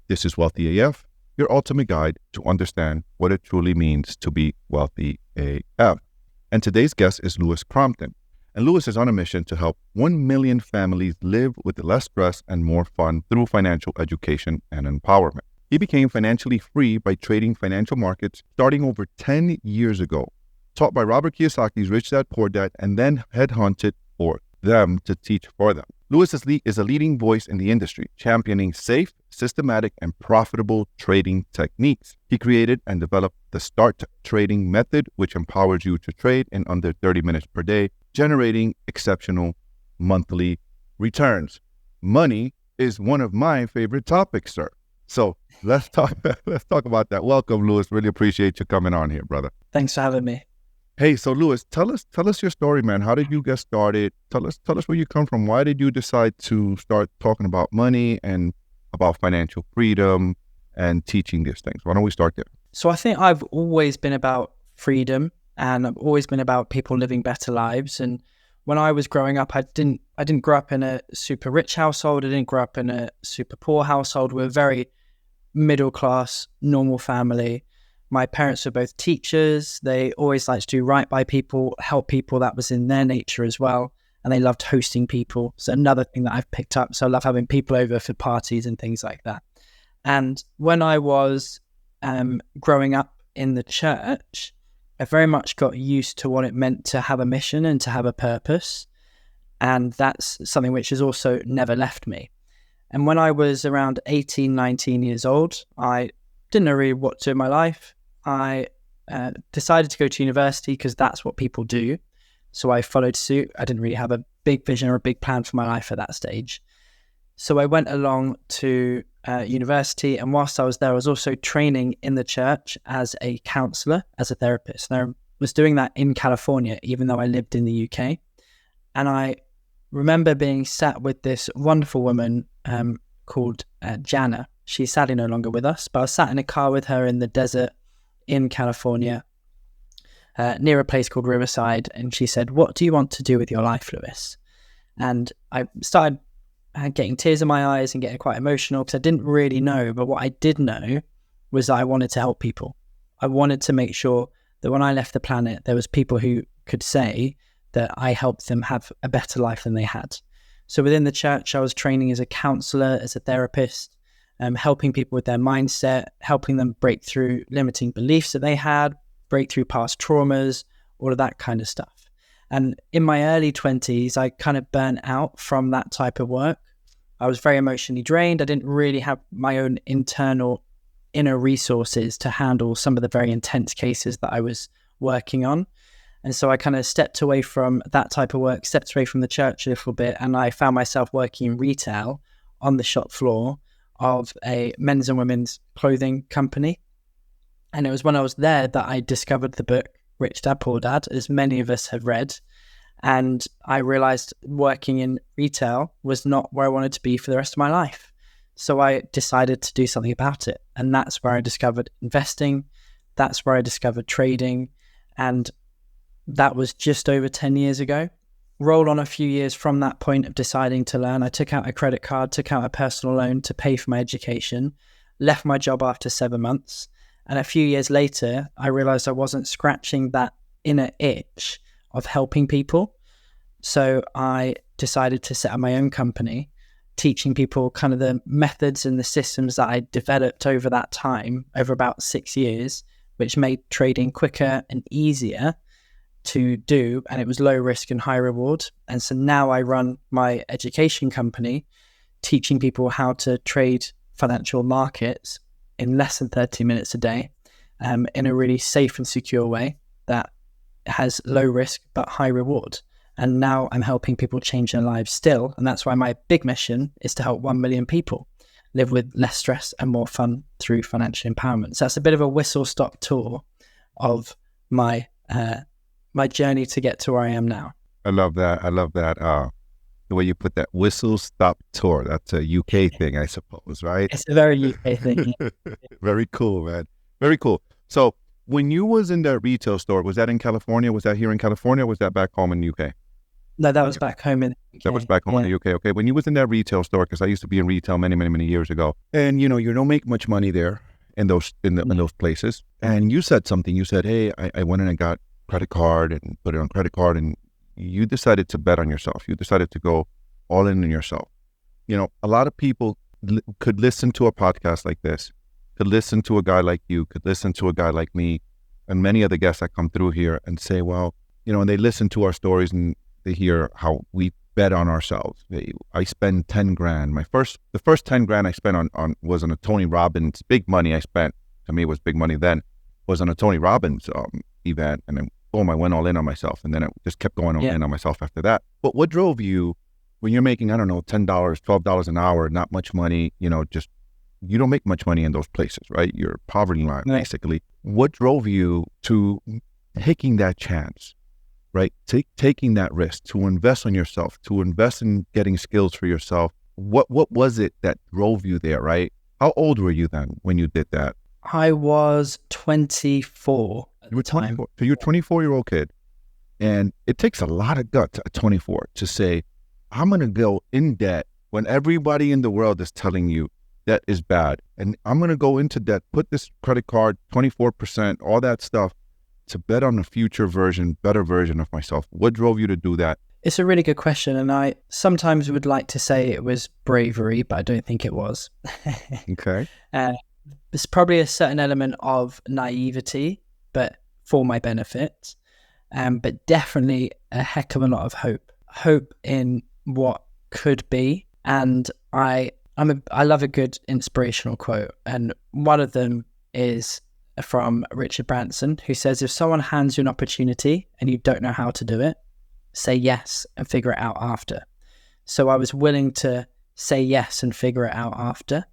This is Wealthy AF, your ultimate guide to understand what it truly means to be wealthy AF. And today's guest is Louis Crompton. And Louis is on a mission to help 1 million families live with less stress and more fun through financial education and empowerment. He became financially free by trading financial markets starting over 10 years ago, taught by Robert Kiyosaki's Rich Dad Poor Dad, and then headhunted for them to teach for them. Louis is a leading voice in the industry, championing safe, systematic, and profitable trading techniques. He created and developed the START trading method, which empowers you to trade in under 30 minutes per day, generating exceptional monthly returns. Money is one of my favorite topics, sir. So let's talk about that. Welcome, Louis. Really appreciate you coming on here, brother. Thanks for having me. Hey, so Louis, tell us your story, man. How did you get started? Tell us where you come from. Why did you decide to start talking about money and about financial freedom and teaching these things? Why don't we start there? So I think I've always been about freedom, and I've always been about people living better lives. And when I was growing up, I didn't grow up in a super rich household. I didn't grow up in a super poor household. We're a very middle class, normal family. My parents were both teachers. They always liked to do right by people, help people. That was in their nature as well. And they loved hosting people. So another thing that I've picked up. So I love having people over for parties and things like that. And when I was growing up in the church, I very much got used to what it meant to have a mission and to have a purpose. And that's something which has also never left me. And when I was around 18, 19 years old, I didn't know really what to do in my life. I decided to go to university because that's what people do. So I followed suit. I didn't really have a big vision or a big plan for my life at that stage. So I went along to university, and whilst I was there, I was also training in the church as a counselor, as a therapist. And I was doing that in California, even though I lived in the UK. And I remember being sat with this wonderful woman called Jana. She's sadly no longer with us, but I was sat in a car with her in the desert in California, near a place called Riverside. And she said, "What do you want to do with your life, Louis?" And I started getting tears in my eyes and getting quite emotional because I didn't really know. But what I did know was that I wanted to help people. I wanted to make sure that when I left the planet, there was people who could say that I helped them have a better life than they had. So within the church, I was training as a counselor, as a therapist, helping people with their mindset, helping them break through limiting beliefs that they had, break through past traumas, all of that kind of stuff. And in my early 20s, I kind of burnt out from that type of work. I was very emotionally drained. I didn't really have my own inner resources to handle some of the very intense cases that I was working on. And so I kind of stepped away from that type of work, stepped away from the church a little bit, and I found myself working in retail on the shop floor of a men's and women's clothing company. And it was when I was there that I discovered the book Rich Dad Poor Dad, as many of us have read. And I realized working in retail was not where I wanted to be for the rest of my life. So I decided to do something about it. And that's where I discovered investing. That's where I discovered trading. And that was just over 10 years ago. Roll on a few years from that point of deciding to learn. I took out a credit card, took out a personal loan to pay for my education, left my job after 7 months. And a few years later, I realized I wasn't scratching that inner itch of helping people. So I decided to set up my own company, teaching people kind of the methods and the systems that I developed over that time, over about 6 years, which made trading quicker and easier to do, and it was low risk and high reward. And so now I run my education company, teaching people how to trade financial markets in less than 30 minutes a day, in a really safe and secure way that has low risk but high reward. And now I'm helping people change their lives still, and that's why my big mission is to help 1 million people live with less stress and more fun through financial empowerment. So that's a bit of a whistle-stop tour of my journey to get to where I am now. I love that. The way you put that, whistle stop tour. That's a UK thing, I suppose, right? It's a very UK thing. Very cool, man. Very cool. So when you was in that retail store, was that in California? Was that here in California? Or was that back home in the UK? No, that was back home in That was back home in the UK. Okay, when you was in that retail store, because I used to be in retail many years ago, and you don't make much money there in those in those places. And you said something. You said, "Hey, I went in and got credit card and put it on credit card," and you decided to bet on yourself. You decided to go all in on yourself. A lot of people could listen to a podcast like this, could listen to a guy like you, could listen to a guy like me, and many other guests that come through here and say, well, and they listen to our stories and they hear how we bet on ourselves. I spend 10 grand. The first 10 grand I spent on was on a Tony Robbins, big money I spent. To me, it was big money then, was on a Tony Robbins event. And then, boom, I went all in on myself. And then I just kept going in on myself after that. But what drove you when you're making, I don't know, $10, $12 an hour, not much money, just, you don't make much money in those places, right? You're poverty line, basically. What drove you to taking that chance, right? Taking that risk to invest on yourself, to invest in getting skills for yourself. What was it that drove you there, right? How old were you then when you did that? I was 24 at the time. So you're a 24-year-old kid, and it takes a lot of guts at 24 to say, I'm going to go in debt when everybody in the world is telling you debt is bad. And I'm going to go into debt, put this credit card, 24%, all that stuff, to bet on a better version of myself. What drove you to do that? It's a really good question. And I sometimes would like to say it was bravery, but I don't think it was. Okay. There's probably a certain element of naivety, but for my benefit. But definitely a heck of a lot of hope in what could be. And I love a good inspirational quote. And one of them is from Richard Branson, who says, if someone hands you an opportunity and you don't know how to do it, say yes and figure it out after. So I was willing to say yes and figure it out after.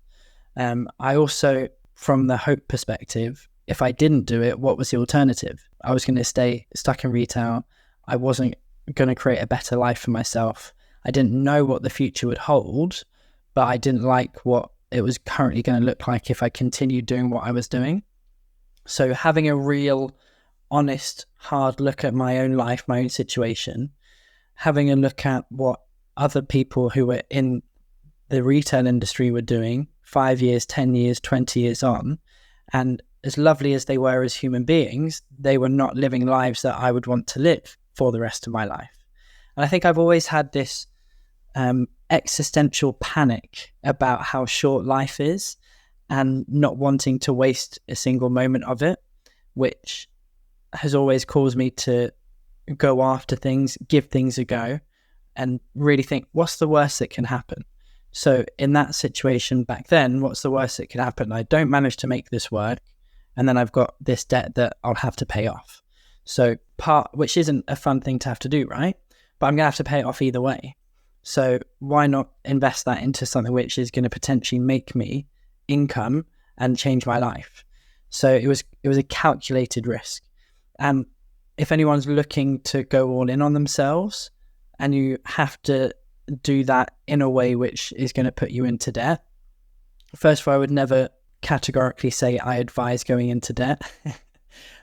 I also, from the hope perspective, if I didn't do it, what was the alternative? I was going to stay stuck in retail. I wasn't going to create a better life for myself. I didn't know what the future would hold, but I didn't like what it was currently going to look like if I continued doing what I was doing. So having a real, honest, hard look at my own life, my own situation, having a look at what other people who were in the retail industry were doing 5 years, 10 years, 20 years on, and as lovely as they were as human beings, they were not living lives that I would want to live for the rest of my life. And I think I've always had this existential panic about how short life is and not wanting to waste a single moment of it, which has always caused me to go after things, give things a go, and really think, what's the worst that can happen? So in that situation back then, what's the worst that could happen? I don't manage to make this work, and then I've got this debt that I'll have to pay off. So which isn't a fun thing to have to do, right? But I'm going to have to pay it off either way. So why not invest that into something which is going to potentially make me income and change my life? So it was a calculated risk. And if anyone's looking to go all in on themselves and you have to do that in a way which is going to put you into debt, first of all, I would never categorically say I advise going into debt.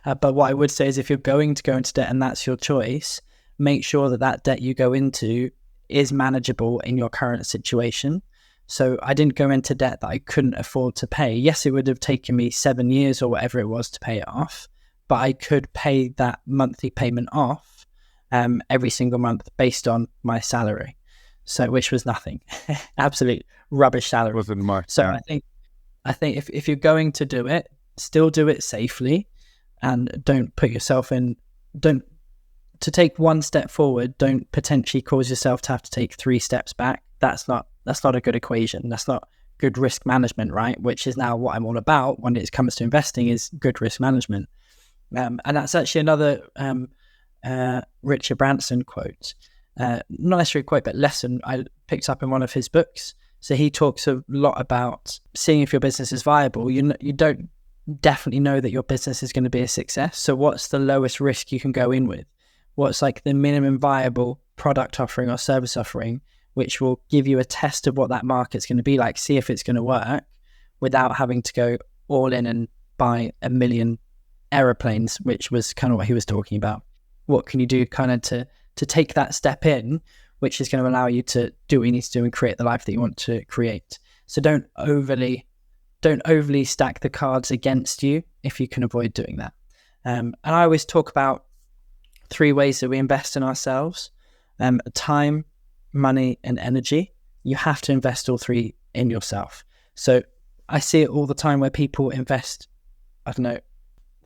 But what I would say is if you're going to go into debt and that's your choice, make sure that debt you go into is manageable in your current situation. So I didn't go into debt that I couldn't afford to pay. Yes, it would have taken me 7 years or whatever it was to pay it off, but I could pay that monthly payment off every single month based on my salary. So, which was nothing, absolute rubbish salary. Wasn't much. So yeah. I think if you're going to do it, still do it safely, and don't put yourself in. To take one step forward, don't potentially cause yourself to have to take 3 steps back. That's not a good equation. That's not good risk management, right? Which is now what I'm all about when it comes to investing, is good risk management. And that's actually another Richard Branson quote. Not necessarily a quote, but lesson I picked up in one of his books. So he talks a lot about seeing if your business is viable. You don't definitely know that your business is going to be a success. So what's the lowest risk you can go in with? What's like the minimum viable product offering or service offering, which will give you a test of what that market's going to be like, see if it's going to work without having to go all in and buy 1 million aeroplanes, which was kind of what he was talking about. What can you do kind of to take that step in which is going to allow you to do what you need to do and create the life that you want to create. So don't overly stack the cards against you if you can avoid doing that. And I always talk about 3 ways that we invest in ourselves: time, money, and energy. You have to invest all 3 in yourself. So I see it all the time where people invest, I don't know,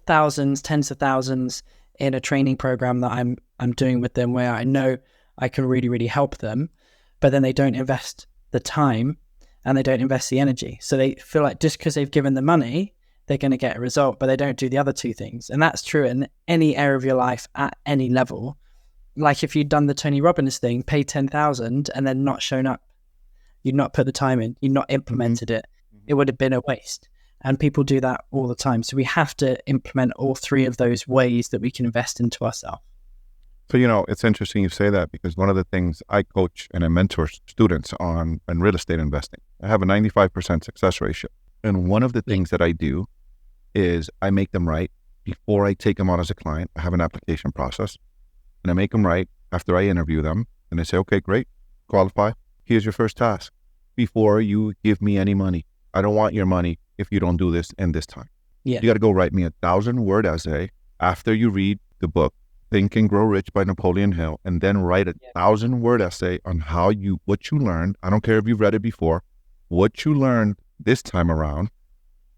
thousands, tens of thousands in a training program that I'm doing with them, where I know I can really, really help them, but then they don't invest the time and they don't invest the energy. So they feel like just because they've given the money, they're going to get a result, but they don't do the other 2 things. And that's true in any area of your life at any level. Like if you'd done the Tony Robbins thing, paid 10,000 and then not shown up, you'd not put the time in, you'd not implemented it, it would have been a waste. And people do that all the time. So we have to implement all 3 of those ways that we can invest into ourselves. So, it's interesting you say that, because one of the things I coach and I mentor students on in real estate investing, I have a 95% success ratio. And one of the things that I do is I make them write before I take them on as a client. I have an application process and I make them write after I interview them. And I say, okay, great, qualify. Here's your first task. Before you give me any money, I don't want your money if you don't do this in this time. Yeah. You got to go write me a 1,000-word essay after you read the book, Think and Grow Rich by Napoleon Hill, and then write a 1,000-word essay on what you learned. I don't care if you've read it before, what you learned this time around,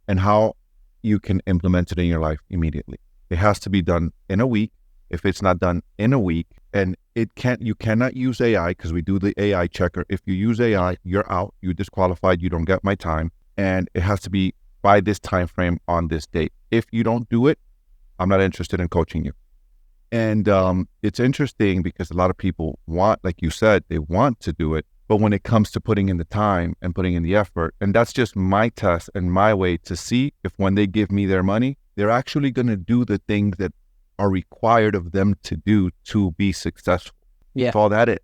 and how you can implement it in your life immediately. It has to be done in a week. If it's not done in a week, and you cannot use AI, because we do the AI checker. If you use AI, you're out, you're disqualified, you don't get my time. And it has to be by this time frame on this date. If you don't do it, I'm not interested in coaching you. And it's interesting because a lot of people want, like you said, they want to do it. But when it comes to putting in the time and putting in the effort, and that's just my test and my way to see if when they give me their money, they're actually going to do the things that are required of them to do to be successful. Yeah. That's all that is.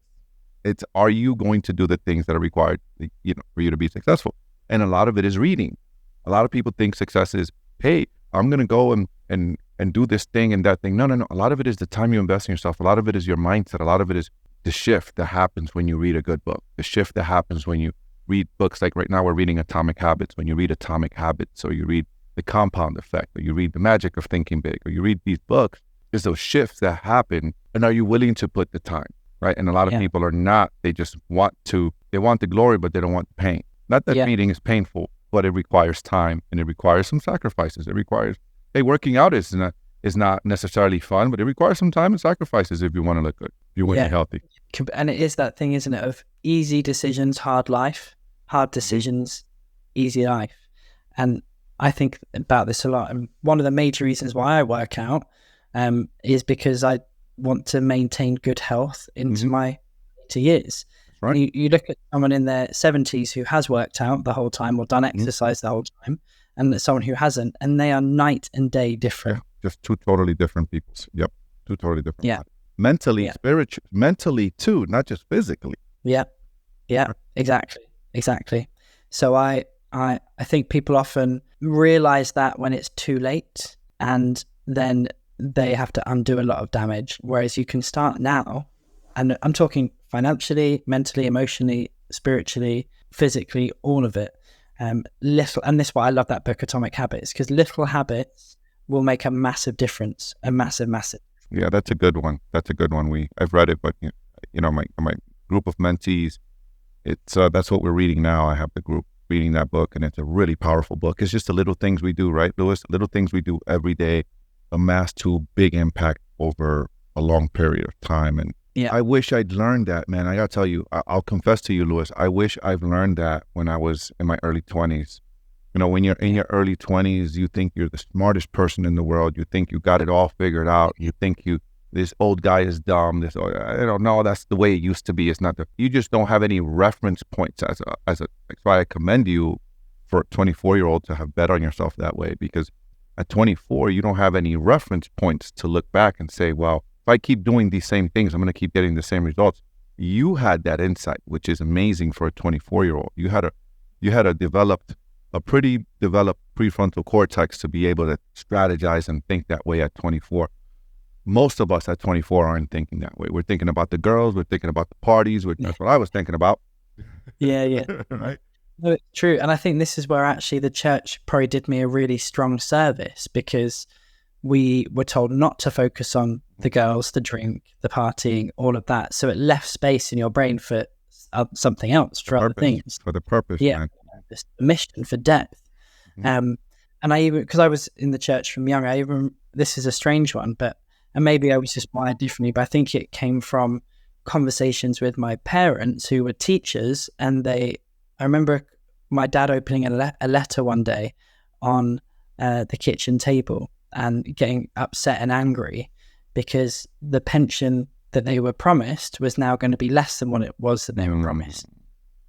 It's, are you going to do the things that are required, for you to be successful? And a lot of it is reading. A lot of people think success is, hey, I'm going to go and do this thing and that thing. No. A lot of it is the time you invest in yourself. A lot of it is your mindset. A lot of it is the shift that happens when you read a good book. The shift that happens when you read books. Like right now we're reading Atomic Habits. When you read Atomic Habits, or you read The Compound Effect, or you read The Magic of Thinking Big, or you read these books, there's those shifts that happen. And are you willing to put the time, right? And a lot of people are not. They just want the glory, but they don't want the pain. Not that reading is painful, but it requires time and it requires some sacrifices. It requires, working out is not necessarily fun, but it requires some time and sacrifices if you want to look good, if you want to be healthy. And it is that thing, isn't it, of easy decisions, hard life, hard decisions, easy life. And I think about this a lot. And one of the major reasons why I work out is because I want to maintain good health into my later years. Right. You look at someone in their 70s who has worked out the whole time or done exercise the whole time, and someone who hasn't, and they are night and day different. Yeah, just 2 totally different people. Yep, 2 totally different. Yeah. Mentally, spiritually, mentally too, not just physically. Yeah, exactly. So I think people often realize that when it's too late, and then they have to undo a lot of damage. Whereas you can start now, and I'm talking financially, mentally, emotionally, spiritually, physically, all of it. And this is why I love that book, Atomic Habits, because little habits will make a massive difference, a massive. Yeah, that's a good one. I've read it, but my group of mentees, it's that's what we're reading now. I have the group reading that book, and it's a really powerful book. It's just the little things we do, right, Louis? Little things we do every day amass to big impact over a long period of time. And I wish I'd learned that, man. I gotta tell you, I'll confess to you, Louis, I wish I've learned that when I was in my early 20s. When you're in your early 20s, you think you're the smartest person in the world. You think you got it all figured out. You think this old guy is dumb. I don't know. That's the way it used to be. It's not. You just don't have any reference points that's why I commend you for a 24-year-old to have bet on yourself that way, because at 24, you don't have any reference points to look back and say, well, if I keep doing these same things, I'm going to keep getting the same results. You had that insight, which is amazing for a 24-year-old. You had a pretty developed prefrontal cortex to be able to strategize and think that way at 24. most of us at 24 aren't thinking that way. We're thinking about the girls. We're thinking about the parties. That's what I was thinking about. Yeah. Right. No, it's true. And I think this is where actually the church probably did me a really strong service, because we were told not to focus on the girls, the drink, the partying, all of that. So it left space in your brain for something else, for other things. For the purpose, Yeah, man. this mission for depth. And I even, because I was in the church from young, this is a strange one, and maybe I was just wired differently, but I think it came from conversations with my parents who were teachers. And I remember my dad opening a letter one day on the kitchen table and getting upset and angry because the pension that they were promised was now going to be less than what it was that they were promised.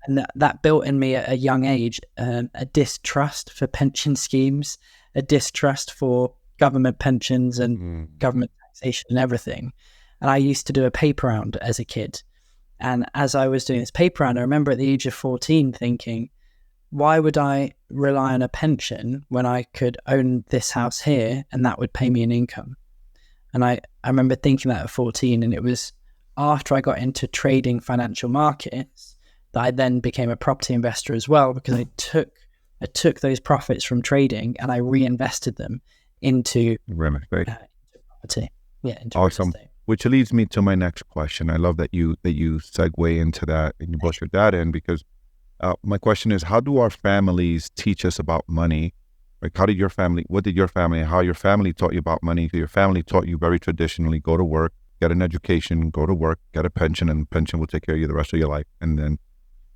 And that built in me at a young age a distrust for pension schemes, a distrust for government pensions and government taxation and everything. And I used to do a paper round as a kid. And as I was doing this paper round, I remember at the age of 14 thinking, why would I rely on a pension when I could own this house here and that would pay me an income? And I remember thinking that at 14, and it was after I got into trading financial markets that I then became a property investor as well, because I took those profits from trading and I reinvested them into property. Yeah, into awesome. real estate. Which leads me to my next question. I love that you segue into that and you brought your dad in, because my question is, how do our families teach us about money? Like, what did your family, how your family taught you about money? Your family taught you very traditionally, go to work, get an education, go to work, get a pension, and the pension will take care of you the rest of your life. And then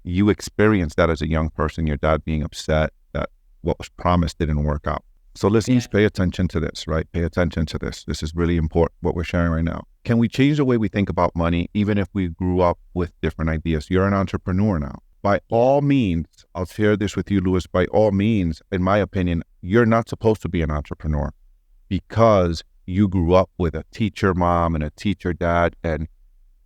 you experienced that as a young person, your dad being upset that what was promised didn't work out. So listeners, pay attention to this, right? Pay attention to this. This is really important, what we're sharing right now. Can we change the way we think about money, even if we grew up with different ideas? You're an entrepreneur now. By all means, I'll share this with you, Louis, by all means, in my opinion, you're not supposed to be an entrepreneur because you grew up with a teacher mom and a teacher dad. And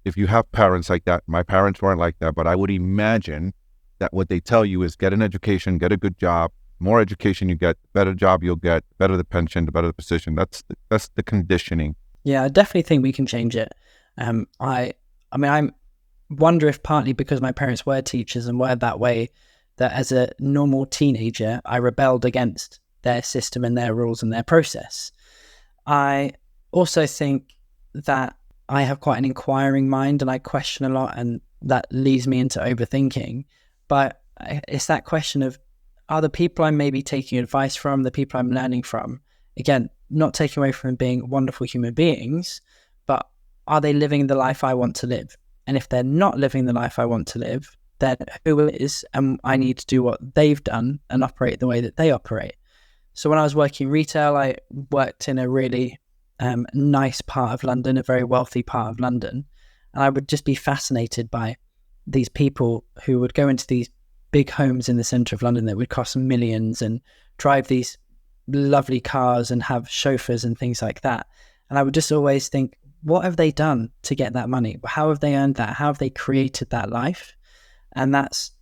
if you have parents like that, my parents weren't like that, but I would imagine that what they tell you is get an education, get a good job. More education you get, better job you'll get, better the pension, the better the position. That's the conditioning. Yeah, I definitely think we can change it. I wonder if partly because my parents were teachers and were that way, that as a normal teenager, I rebelled against their system and their rules and their process. I also think that I have quite an inquiring mind and I question a lot, and that leads me into overthinking. But it's that question of, are the people I'm maybe taking advice from, the people I'm learning from, again, not taking away from being wonderful human beings, but are they living the life I want to live? And if they're not living the life I want to live, then who is? And I need to do what they've done and operate the way that they operate. So when I was working retail, I worked in a really nice part of London, a very wealthy part of London. And I would just be fascinated by these people who would go into these big homes in the centre of London that would cost millions and drive these lovely cars and have chauffeurs and things like that. And I would just always think, what have they done to get that money? How have they earned that? How have they created that life? And that's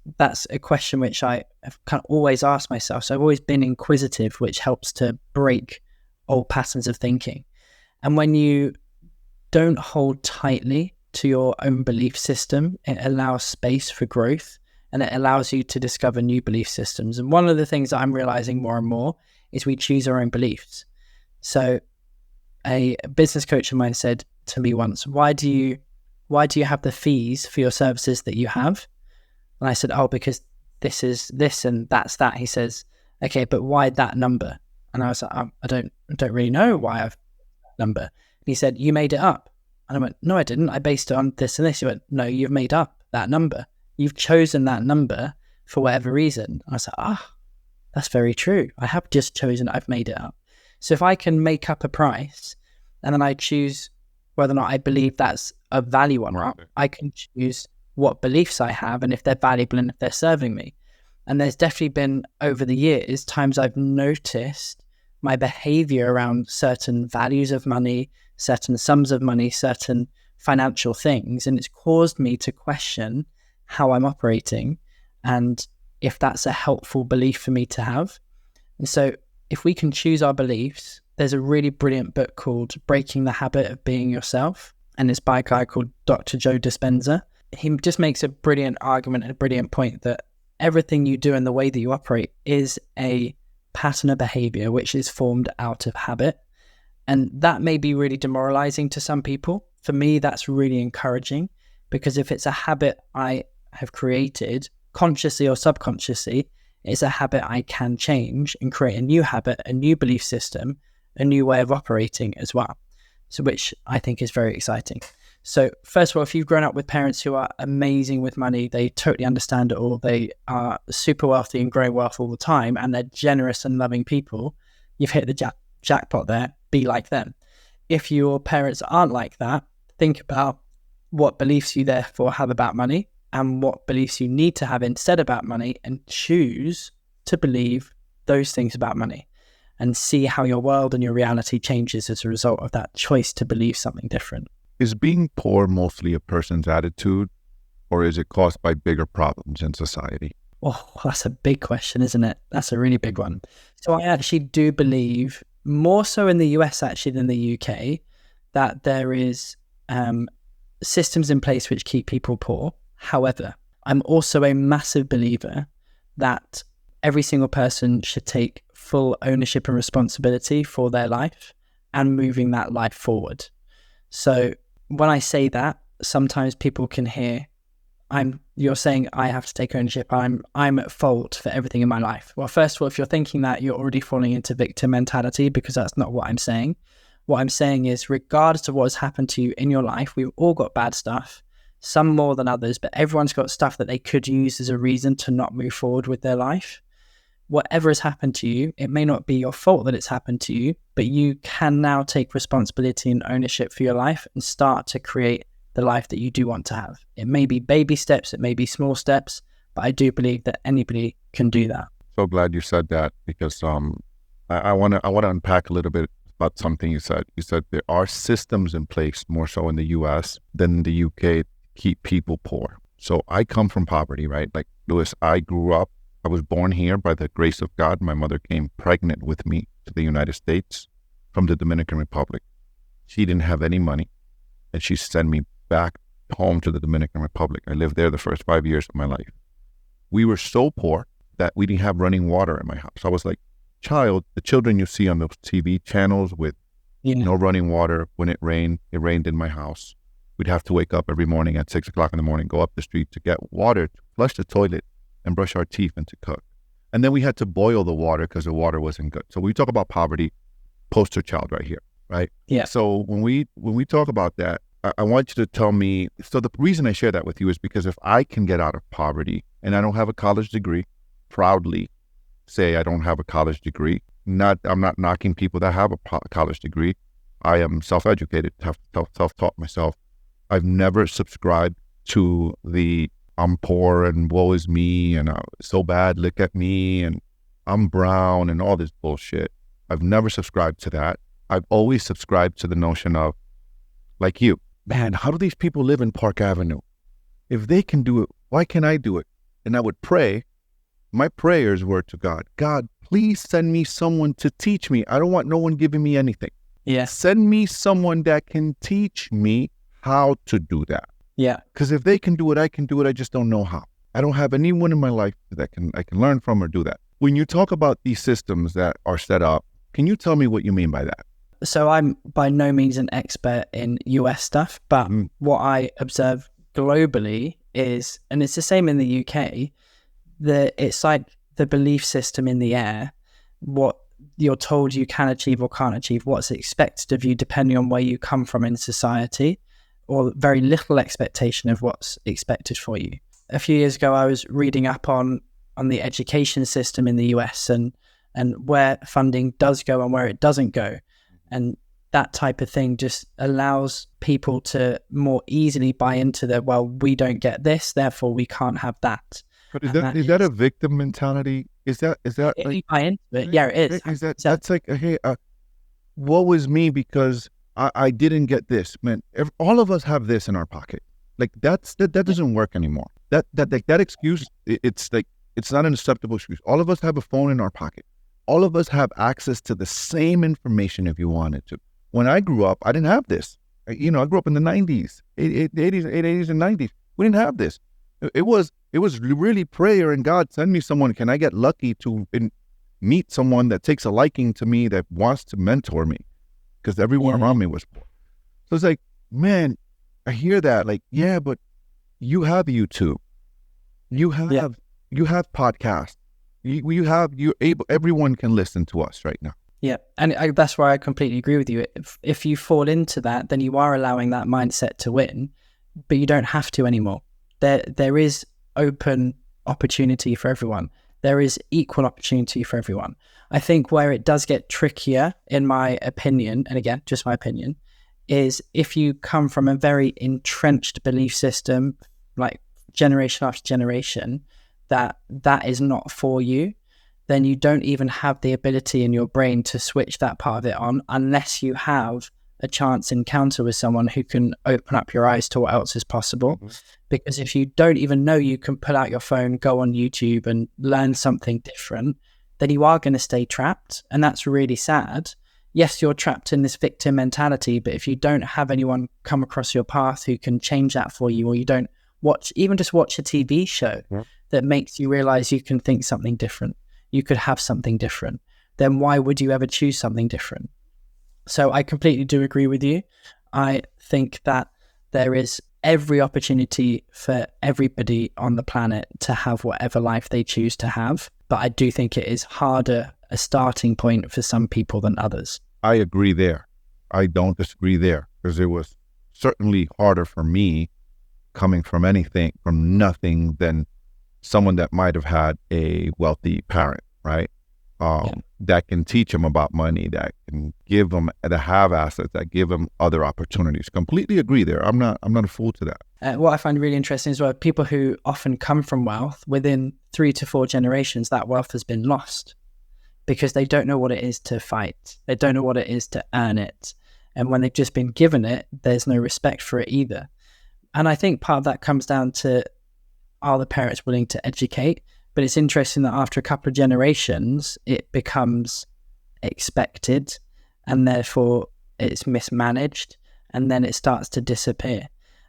a question which I have kind of always asked myself. So I've always been inquisitive, which helps to break old patterns of thinking. And when you don't hold tightly to your own belief system, it allows space for growth and it allows you to discover new belief systems. And one of the things that I'm realizing more and more is we choose our own beliefs. So a business coach of mine said to me once, why do you have the fees for your services that you have? And I said, oh, because this is this and that's that. He says, okay, but why that number? And I was like, I don't really know why I've that number. And he said, you made it up. And I went, no, I didn't. I based it on this and this. He went, no, you've made up that number. You've chosen that number for whatever reason. I was like, that's very true. I have just chosen, I've made it up. So if I can make up a price and then I choose whether or not I believe that's of value or not, I can choose what beliefs I have and if they're valuable and if they're serving me. And there's definitely been, over the years, times I've noticed my behavior around certain values of money, certain sums of money, certain financial things. And it's caused me to question how I'm operating and if that's a helpful belief for me to have. And so if we can choose our beliefs there's a really brilliant book called Breaking the Habit of Being Yourself, and it's by a guy called Dr. Joe Dispenza. He just makes a brilliant argument and a brilliant point that everything you do and the way that you operate is a pattern of behavior which is formed out of habit. And that may be really demoralizing to some people. For me, that's really encouraging, because if it's a habit I have created, consciously or subconsciously, it's a habit I can change and create a new habit, a new belief system, a new way of operating as well. So which I think is very exciting. So first of all, if you've grown up with parents who are amazing with money, they totally understand it all, they are super wealthy and growing wealth all the time, and they're generous and loving people, you've hit the jackpot there. Be like them. If your parents aren't like that, think about what beliefs you therefore have about money and what beliefs you need to have instead about money, and choose to believe those things about money, and see how your world and your reality changes as a result of that choice to believe something different. Is being poor mostly a person's attitude, or is it caused by bigger problems in society? Oh, that's a big question, isn't it? That's a really big one. So I actually do believe, more so in the US actually than the UK, that there is systems in place which keep people poor. However, I'm also a massive believer that every single person should take full ownership and responsibility for their life and moving that life forward. So when I say that, sometimes people can hear, you're saying I have to take ownership. I'm at fault for everything in my life. Well, first of all, if you're thinking that, you're already falling into victim mentality, because that's not what I'm saying. What I'm saying is, regardless of what has happened to you in your life, we've all got bad stuff, some more than others, but everyone's got stuff that they could use as a reason to not move forward with their life. Whatever has happened to you, it may not be your fault that it's happened to you, but you can now take responsibility and ownership for your life and start to create the life that you do want to have. It may be baby steps, it may be small steps, but I do believe that anybody can do that. So glad you said that, because I want to unpack a little bit about something you said. You said there are systems in place, more so in the US than the UK, to keep people poor. So I come from poverty, right? Like Lewis, I was born here by the grace of God. My mother came pregnant with me to the United States from the Dominican Republic. She didn't have any money, and she sent me back home to the Dominican Republic. I lived there the first 5 years of my life. We were so poor that we didn't have running water in my house. I was like, the children you see on those TV channels with no running water. When it rained in my house. We'd have to wake up every morning at 6 o'clock in the morning, go up the street to get water, to flush the toilet and brush our teeth and to cook. And then we had to boil the water because the water wasn't good. So we talk about poverty, poster child right here, right? Yeah. So when we talk about that, I want you to tell me, so the reason I share that with you is because if I can get out of poverty and I don't have a college degree, proudly say I don't have a college degree. I'm not knocking people that have a college degree. I am self-educated, have self-taught myself. I've never subscribed to the I'm poor and woe is me and so bad, look at me and I'm brown and all this bullshit. I've never subscribed to that. I've always subscribed to the notion of, like you, man, how do these people live in Park Avenue? If they can do it, why can't I do it? And I would pray. My prayers were to God, God, please send me someone to teach me. I don't want no one giving me anything. Yeah. Send me someone that can teach me how to do that. Yeah. Because if they can do it, I can do it. I just don't know how. I don't have anyone in my life that I can learn from or do that. When you talk about these systems that are set up, can you tell me what you mean by that? So I'm by no means an expert in US stuff, but what I observe globally is, and it's the same in the UK, it's like the belief system in the air, what you're told you can achieve or can't achieve, what's expected of you depending on where you come from in society, or very little expectation of what's expected for you. A few years ago, I was reading up on the education system in the US and where funding does go and where it doesn't go. And that type of thing just allows people to more easily buy into we don't get this, therefore we can't have that. But is that a victim mentality? Is that like, buy into it? Yeah, it is. That's like, hey, woe is me because I didn't get this, man. All of us have this in our pocket. Like that doesn't work anymore. That excuse, it's like, it's not an acceptable excuse. All of us have a phone in our pocket. All of us have access to the same information if you wanted to. When I grew up, I didn't have this. I grew up in the 90s, 80s and 90s. We didn't have this. It was really prayer and God, send me someone. Can I get lucky to meet someone that takes a liking to me, that wants to mentor me? Because everyone around me was poor. So it's like, man, I hear that. Like, yeah, but you have YouTube. You have podcasts. Everyone can listen to us right now. Yeah, and that's why I completely agree with you. If you fall into that, then you are allowing that mindset to win, but you don't have to anymore. There is open opportunity for everyone. There is equal opportunity for everyone. I think where it does get trickier, in my opinion, and again, just my opinion, is if you come from a very entrenched belief system, like generation after generation, that is not for you, then you don't even have the ability in your brain to switch that part of it on unless you have a chance encounter with someone who can open up your eyes to what else is possible. Mm-hmm. Because if you don't even know you can pull out your phone, go on YouTube and learn something different, then you are going to stay trapped. And that's really sad. Yes, you're trapped in this victim mentality, but if you don't have anyone come across your path who can change that for you, or you don't watch a TV show that makes you realize you can think something different, you could have something different, then why would you ever choose something different? So I completely do agree with you. I think that there is every opportunity for everybody on the planet to have whatever life they choose to have. But I do think it is harder a starting point for some people than others. I agree there. I don't disagree there, because it was certainly harder for me coming from nothing than someone that might have had a wealthy parent, right? That can teach them about money, that can give them, that have assets, that give them other opportunities. Completely agree there. I'm not a fool to that. What I find really interesting is, well, people who often come from wealth, within 3 to 4 generations, that wealth has been lost because they don't know what it is to fight. They don't know what it is to earn it. And when they've just been given it, there's no respect for it either. And I think part of that comes down to, are the parents willing to educate? But it's interesting that after a couple of generations, it becomes expected, and therefore it's mismanaged, and then it starts to disappear.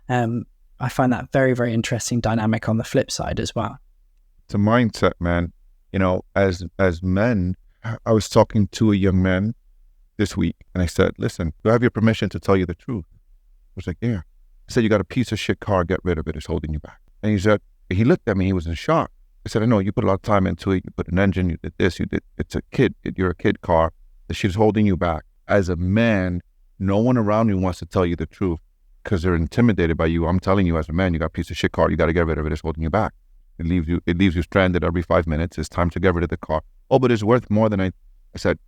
I find that very, very interesting dynamic on the flip side as well. It's a mindset, man. As men, I was talking to a young man this week, and I said, listen, do I have your permission to tell you the truth? I was like, yeah. I said, you got a piece of shit car, get rid of it, it's holding you back. And he looked at me, he was in shock. I said, I know, you put a lot of time into it, you put an engine, you did this, it's a kid, you're a kid car, the shit's holding you back. As a man, no one around you wants to tell you the truth because they're intimidated by you. I'm telling you, as a man, you got a piece of shit car, you got to get rid of it, it's holding you back. It leaves you stranded every 5 minutes, it's time to get rid of the car. Oh, but it's worth more than I said,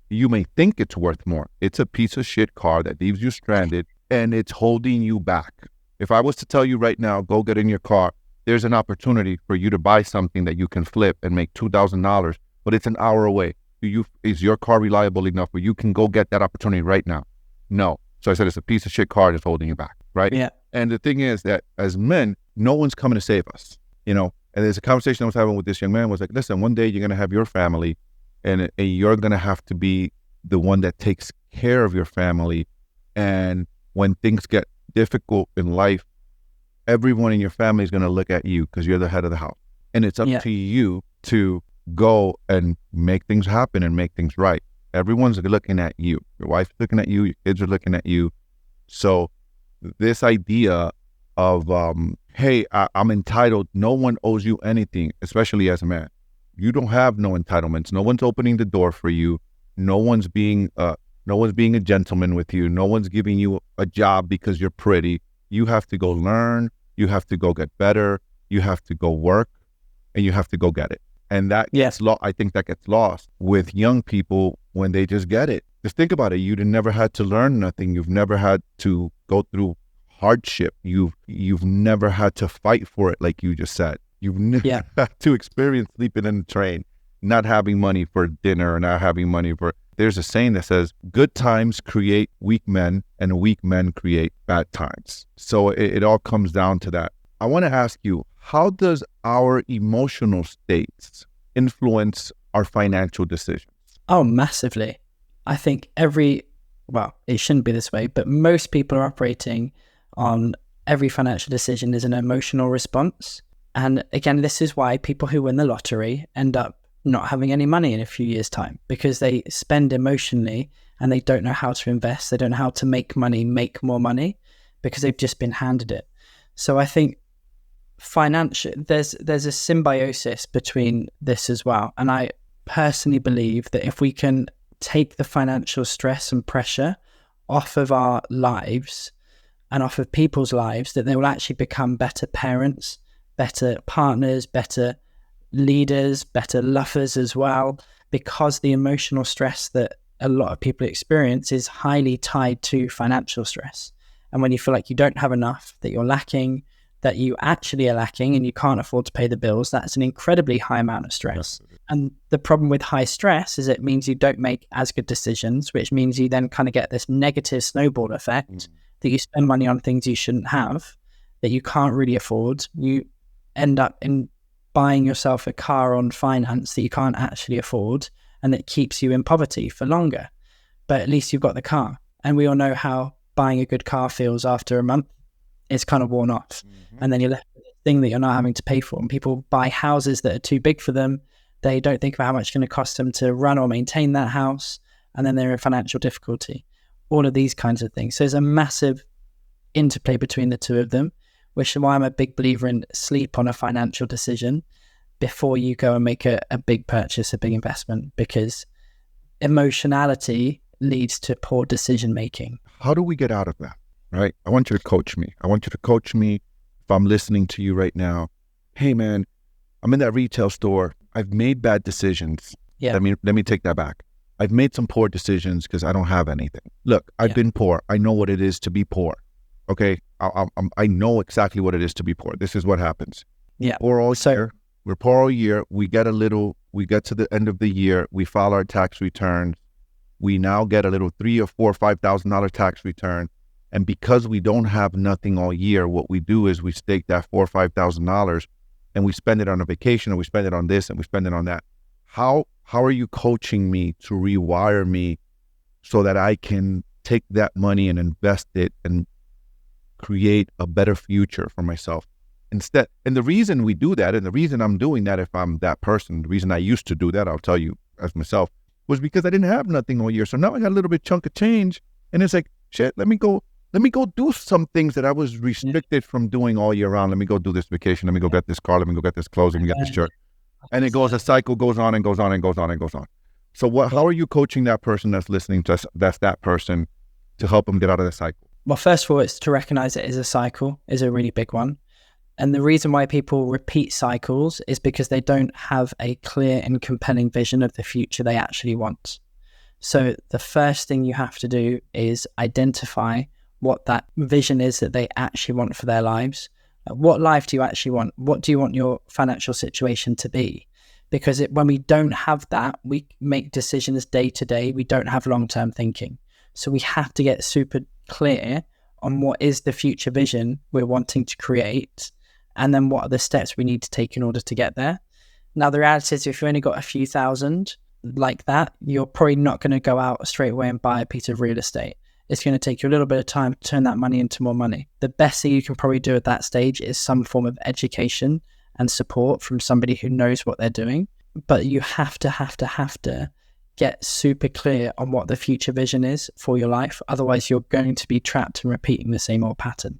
you may think it's worth more. It's a piece of shit car that leaves you stranded and it's holding you back. If I was to tell you right now, go get in your car, there's an opportunity for you to buy something that you can flip and make $2,000, but it's an hour away. Is your car reliable enough where you can go get that opportunity right now? No. So I said, it's a piece of shit car that's holding you back, right? Yeah. And the thing is that as men, no one's coming to save us, And there's a conversation I was having with this young man was like, listen, one day you're going to have your family and you're going to have to be the one that takes care of your family. And when things get difficult in life, everyone in your family is going to look at you because you're the head of the house. And it's up to you to go and make things happen and make things right. Everyone's looking at you. Your wife's looking at you. Your kids are looking at you. So this idea of, hey, I'm entitled. No one owes you anything, especially as a man. You don't have no entitlements. No one's opening the door for you. No one's being a gentleman with you. No one's giving you a job because you're pretty. You have to go learn. You have to go get better. You have to go work, and you have to go get it. And that I think that gets lost with young people when they just get it. Just think about it. You've never had to learn nothing. You've never had to go through hardship. You've never had to fight for it, like you just said. You've never had to experience sleeping in the train, not having money for dinner, or not having money for... There's a saying that says, good times create weak men, and weak men create bad times. So it all comes down to that. I want to ask you, how does our emotional states influence our financial decisions? Oh, massively. I think it shouldn't be this way, but most people are operating on every financial decision as an emotional response. And again, this is why people who win the lottery end up not having any money in a few years' time, because they spend emotionally and they don't know how to invest. They don't know how to make money, make more money, because they've just been handed it. So I think there's a symbiosis between this as well. And I personally believe that if we can take the financial stress and pressure off of our lives and off of people's lives, that they will actually become better parents, better partners, better leaders, better lovers as well, because the emotional stress that a lot of people experience is highly tied to financial stress. And when you feel like you don't have enough, that you're lacking, that you actually are lacking and you can't afford to pay the bills, that's an incredibly high amount of stress. Yes. And the problem with high stress is it means you don't make as good decisions, which means you then kind of get this negative snowball effect that you spend money on things you shouldn't have, that you can't really afford. You end up in buying yourself a car on finance that you can't actually afford, and it keeps you in poverty for longer. But at least you've got the car. And we all know how buying a good car feels after a month. It's kind of worn off. And then you're left with a thing that you're not having to pay for. And people buy houses that are too big for them. They don't think about how much it's going to cost them to run or maintain that house. And then they're in financial difficulty. All of these kinds of things. So there's a massive interplay between the two of them, which is why I'm a big believer in sleep on a financial decision before you go and make a big purchase, a big investment, because emotionality leads to poor decision making. How do we get out of that? Right? I want you to coach me. If I'm listening to you right now, hey man, I'm in that retail store. I've made bad decisions. Yeah. Let me take that back. I've made some poor decisions because I don't have anything. Look, I've been poor. I know what it is to be poor. Okay, I know exactly what it is to be poor. This is what happens. Yeah. We're poor all year. We get to the end of the year. We file our tax returns. We now get a little $3,000 or $4,000 or $5,000 tax return. And because we don't have nothing all year, what we do is we stake that $4,000 or $5,000 and we spend it on a vacation, or we spend it on this and we spend it on that. How are you coaching me to rewire me so that I can take that money and invest it and create a better future for myself instead? And the reason we do that, and the reason I'm doing that, if I'm that person, the reason I used to do that, I'll tell you as myself, was because I didn't have nothing all year. So now I got a little bit chunk of change, and it's like, shit, let me go do some things that I was restricted from doing all year round. Let me go do this vacation. Let me go get this car. Let me go get this clothes. Let me get this shirt. And a cycle goes on and goes on and goes on and goes on. So how are you coaching that person that's listening to us, that's that person, to help them get out of the cycle? Well, first of all, it's to recognize it as a cycle is a really big one. And the reason why people repeat cycles is because they don't have a clear and compelling vision of the future they actually want. So the first thing you have to do is identify what that vision is that they actually want for their lives. What life do you actually want? What do you want your financial situation to be? Because when we don't have that, we make decisions day to day. We don't have long-term thinking. So we have to get super clear on what is the future vision we're wanting to create, and then what are the steps we need to take in order to get there. Now, the reality is, if you've only got a few thousand like that, you're probably not going to go out straight away and buy a piece of real estate. It's going to take you a little bit of time to turn that money into more money. The best thing you can probably do at that stage is some form of education and support from somebody who knows what they're doing. But you have to get super clear on what the future vision is for your life. Otherwise, you're going to be trapped in repeating the same old pattern.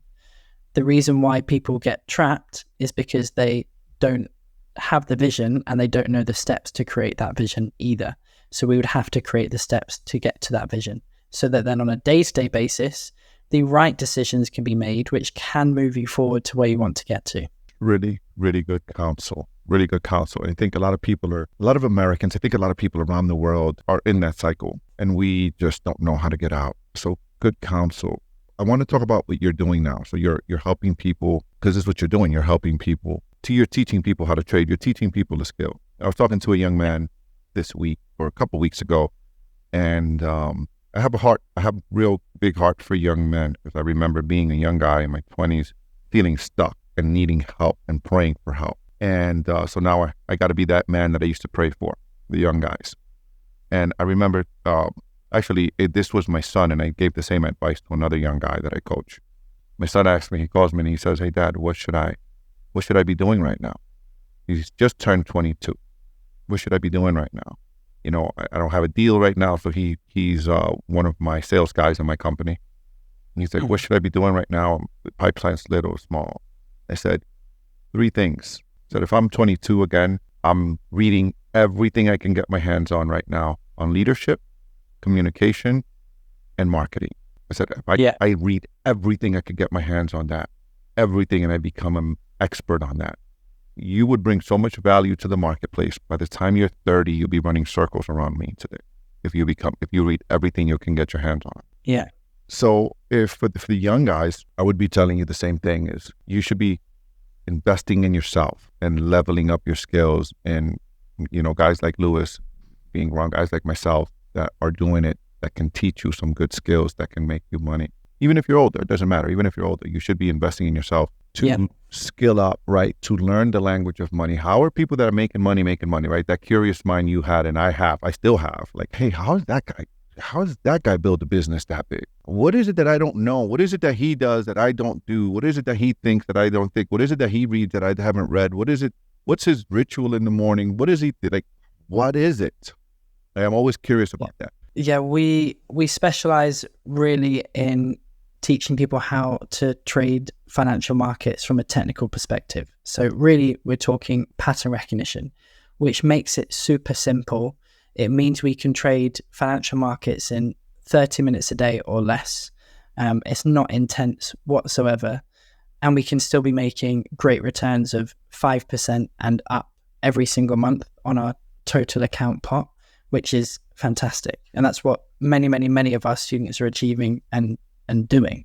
The reason why people get trapped is because they don't have the vision and they don't know the steps to create that vision either. So we would have to create the steps to get to that vision, so that then on a day-to-day basis, the right decisions can be made, which can move you forward to where you want to get to. Really, really good counsel. Really good counsel. I think a lot of Americans, I think a lot of people around the world are in that cycle, and we just don't know how to get out. So good counsel. I want to talk about what you're doing now. So you're helping people, because this is what you're doing. You're helping people. You're teaching people how to trade. You're teaching people the skill. I was talking to a young man this week, or a couple of weeks ago, and I have a real big heart for young men, because I remember being a young guy in my 20s, feeling stuck and needing help and praying for help. And so now I got to be that man that I used to pray for. the young guys. And I remember, this was my son, and I gave the same advice to another young guy that I coach. My son asked me, he calls me and he says, "Hey, Dad, what should I be doing right now?" He's just turned 22. What should I be doing right now? I don't have a deal right now. So he's one of my sales guys in my company. And he's like, "What should I be doing right now? The pipeline's little, small." I said, 3 things. I said, if I'm 22 again, I'm reading everything I can get my hands on right now on leadership, communication, and marketing. I said, if I read everything I could get my hands on that, everything, and I become an expert on that. You would bring so much value to the marketplace. By the time you're 30, you'll be running circles around me today. If you read everything you can get your hands on. Yeah. So for the young guys, I would be telling you the same thing: is you should be investing in yourself and leveling up your skills. And, guys like Lewis being wrong, guys like myself that are doing it, that can teach you some good skills that can make you money. Even if you're older, it doesn't matter. Even if you're older, you should be investing in yourself to skill up, right? To learn the language of money. How are people that are making money, right? That curious mind you had, and I still have. Like, hey, how does that guy build a business that big? What is it that I don't know? What is it that he does that I don't do? What is it that he thinks that I don't think? What is it that he reads that I haven't read? What's his ritual in the morning? What is he like? What is it? I'm always curious about that. Yeah, we specialize really in teaching people how to trade financial markets from a technical perspective. So really, we're talking pattern recognition, which makes it super simple. It means we can trade financial markets in 30 minutes a day or less. It's not intense whatsoever. And we can still be making great returns of 5% and up every single month on our total account pot, which is fantastic. And that's what many, many, many of our students are achieving and doing.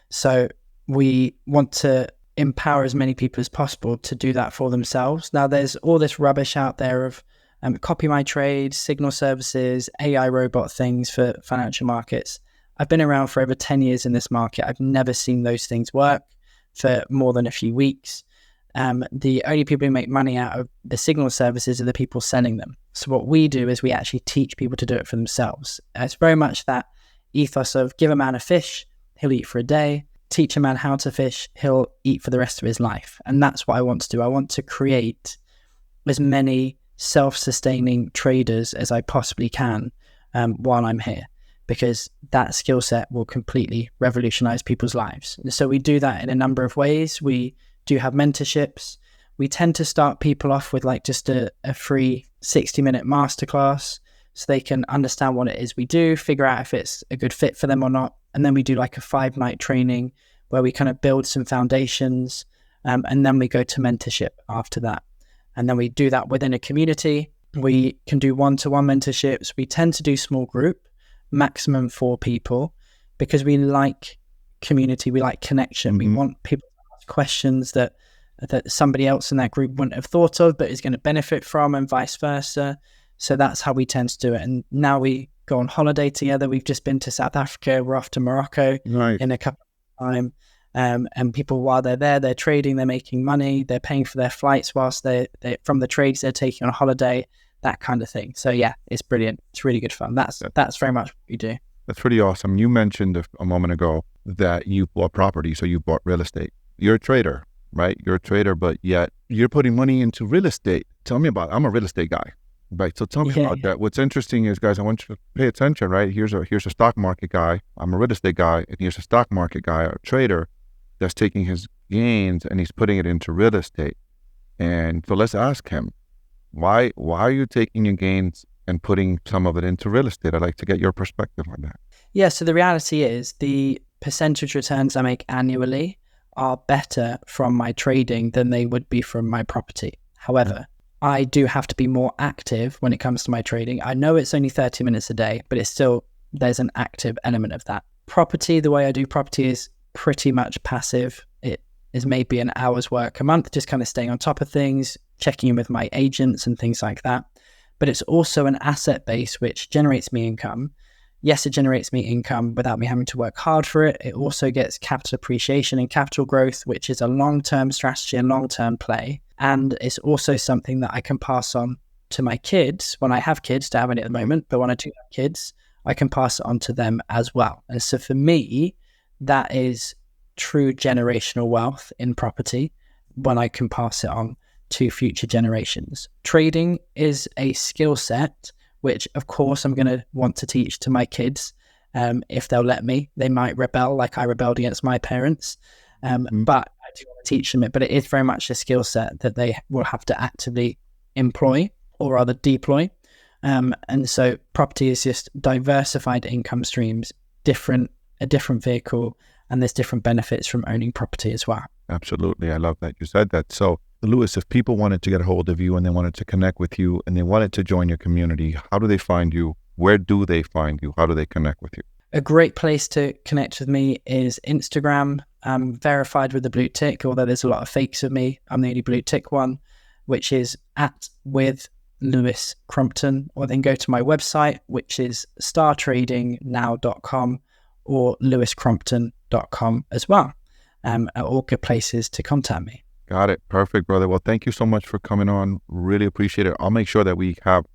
So we want to empower as many people as possible to do that for themselves. Now, there's all this rubbish out there of copy my trade, signal services, AI robot things for financial markets. I've been around for over 10 years in this market. I've never seen those things work for more than a few weeks. The only people who make money out of the signal services are the people selling them. So what we do is we actually teach people to do it for themselves. It's very much that ethos of give a man a fish, he'll eat for a day. Teach a man how to fish, he'll eat for the rest of his life. And that's what I want to do. I want to create as many self-sustaining traders as I possibly can while I'm here, because that skill set will completely revolutionize people's lives. And so we do that in a number of ways. We do have mentorships. We tend to start people off with like just a free 60-minute masterclass so they can understand what it is we do, figure out if it's a good fit for them or not. And then we do like a 5-night training where we kind of build some foundations, and then we go to mentorship after that. And then we do that within a community. We can do one-to-one mentorships. We tend to do small group, maximum 4 people, because we like community, we like connection. We want people to ask questions that somebody else in that group wouldn't have thought of, but is going to benefit from, and vice versa. So that's how we tend to do it. And now we go on holiday together. We've just been to South Africa. We're off to Morocco in a couple of time. And people, while they're there, they're trading, they're making money, they're paying for their flights whilst they from the trades they're taking on a holiday, that kind of thing. So yeah, it's brilliant. It's really good fun. That's very much what we do. That's pretty awesome. You mentioned a moment ago that you bought property, so you bought real estate. You're a trader, right? You're a trader, but yet you're putting money into real estate. Tell me about it. I'm a real estate guy. Right. So tell me about that. What's interesting is, guys, I want you to pay attention, right? Here's a stock market guy. I'm a real estate guy. And here's a stock market guy, a trader that's taking his gains and he's putting it into real estate. And so let's ask him, why are you taking your gains and putting some of it into real estate? I'd like to get your perspective on that. Yeah. So the reality is the percentage returns I make annually are better from my trading than they would be from my property. However, I do have to be more active when it comes to my trading. I know it's only 30 minutes a day, but it's still, there's an active element of that. Property, the way I do property is pretty much passive. It is maybe an hour's work a month, just kind of staying on top of things, checking in with my agents and things like that. But it's also an asset base which generates me income. Yes, it generates me income without me having to work hard for it. It also gets capital appreciation and capital growth, which is a long-term strategy and long-term play. And it's also something that I can pass on to my kids, when I have kids, don't have any at the moment, but when I do have kids, I can pass it on to them as well. And so for me, that is true generational wealth in property when I can pass it on to future generations. Trading is a skill set, which of course I'm going to want to teach to my kids. If they'll let me. They might rebel like I rebelled against my parents. But I do want to teach them it. But it is very much a skill set that they will have to actively employ or rather deploy. And so property is just diversified income streams, a different vehicle, and there's different benefits from owning property as well. Absolutely. I love that you said that. So, Lewis, if people wanted to get a hold of you and they wanted to connect with you and they wanted to join your community, how do they find you? Where do they find you? How do they connect with you? A great place to connect with me is Instagram. I'm verified with the blue tick, although there's a lot of fakes of me. I'm the only blue tick one, which is @with_Lewis Crompton. Or then go to my website, which is startradingnow.com or lewiscrompton.com as well. Are all good places to contact me. Got it. Perfect, brother. Well, thank you so much for coming on. Really appreciate it. I'll make sure that we have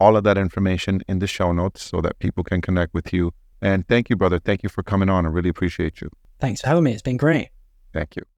all of that information in the show notes so that people can connect with you. And thank you, brother. Thank you for coming on. I really appreciate you. Thanks for having me. It's been great. Thank you.